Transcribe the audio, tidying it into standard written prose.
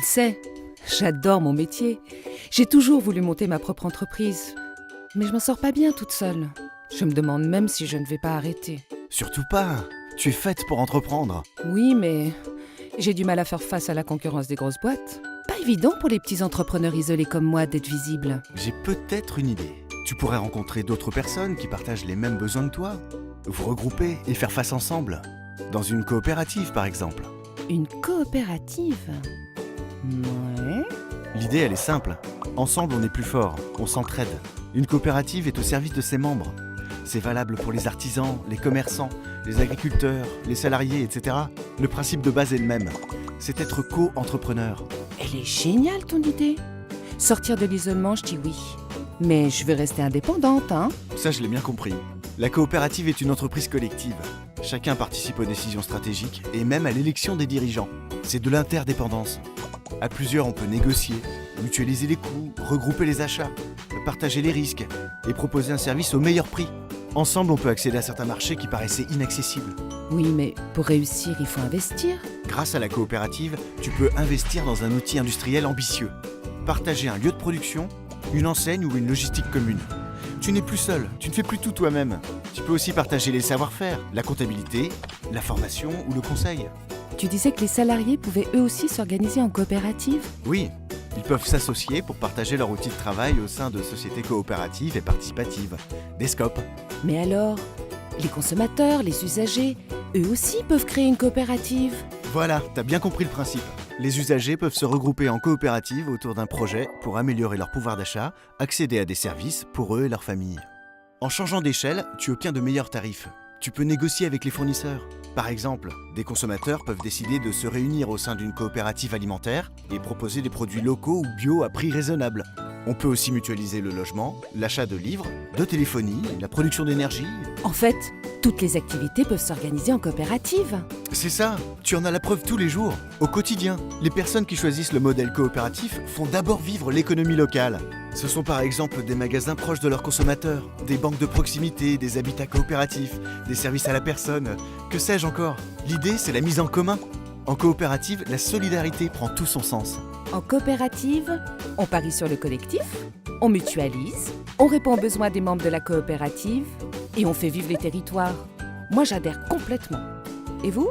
le sais, j'adore mon métier. J'ai toujours voulu monter ma propre entreprise. Mais je m'en sors pas bien toute seule. Je me demande même si je ne vais pas arrêter. Surtout pas. Tu es faite pour entreprendre. Oui, mais j'ai du mal à faire face à la concurrence des grosses boîtes. Pas évident pour les petits entrepreneurs isolés comme moi d'être visibles. J'ai peut-être une idée. Tu pourrais rencontrer d'autres personnes qui partagent les mêmes besoins que toi. Vous regrouper et faire face ensemble. Dans une coopérative, par exemple. Une coopérative? Ouais. L'idée, elle est simple. Ensemble, on est plus fort. On s'entraide. Une coopérative est au service de ses membres. C'est valable pour les artisans, les commerçants, les agriculteurs, les salariés, etc. Le principe de base est le même. C'est être co-entrepreneur. Elle est géniale ton idée. Sortir de l'isolement, je dis oui. Mais je veux rester indépendante, hein. Ça, je l'ai bien compris. La coopérative est une entreprise collective. Chacun participe aux décisions stratégiques et même à l'élection des dirigeants. C'est de l'interdépendance. À plusieurs, on peut négocier, mutualiser les coûts, regrouper les achats, partager les risques et proposer un service au meilleur prix. Ensemble, on peut accéder à certains marchés qui paraissaient inaccessibles. Oui, mais pour réussir, il faut investir. Grâce à la coopérative, tu peux investir dans un outil industriel ambitieux. Partager un lieu de production, une enseigne ou une logistique commune. Tu n'es plus seul, tu ne fais plus tout toi-même. Tu peux aussi partager les savoir-faire, la comptabilité, la formation ou le conseil. Tu disais que les salariés pouvaient eux aussi s'organiser en coopérative? Oui, ils peuvent s'associer pour partager leur outil de travail au sein de sociétés coopératives et participatives, des SCOP. Mais alors, les consommateurs, les usagers, eux aussi peuvent créer une coopérative? Voilà, t'as bien compris le principe. Les usagers peuvent se regrouper en coopérative autour d'un projet pour améliorer leur pouvoir d'achat, accéder à des services pour eux et leur famille. En changeant d'échelle, tu obtiens de meilleurs tarifs. Tu peux négocier avec les fournisseurs. Par exemple, des consommateurs peuvent décider de se réunir au sein d'une coopérative alimentaire et proposer des produits locaux ou bio à prix raisonnable. On peut aussi mutualiser le logement, l'achat de livres, de téléphonie, la production d'énergie. En fait, toutes les activités peuvent s'organiser en coopérative. C'est ça, tu en as la preuve tous les jours. Au quotidien, les personnes qui choisissent le modèle coopératif font d'abord vivre l'économie locale. Ce sont par exemple des magasins proches de leurs consommateurs, des banques de proximité, des habitats coopératifs, des services à la personne, que sais-je encore. L'idée, c'est la mise en commun. En coopérative, la solidarité prend tout son sens. En coopérative, on parie sur le collectif, on mutualise, on répond aux besoins des membres de la coopérative et on fait vivre les territoires. Moi, j'adhère complètement. Et vous ?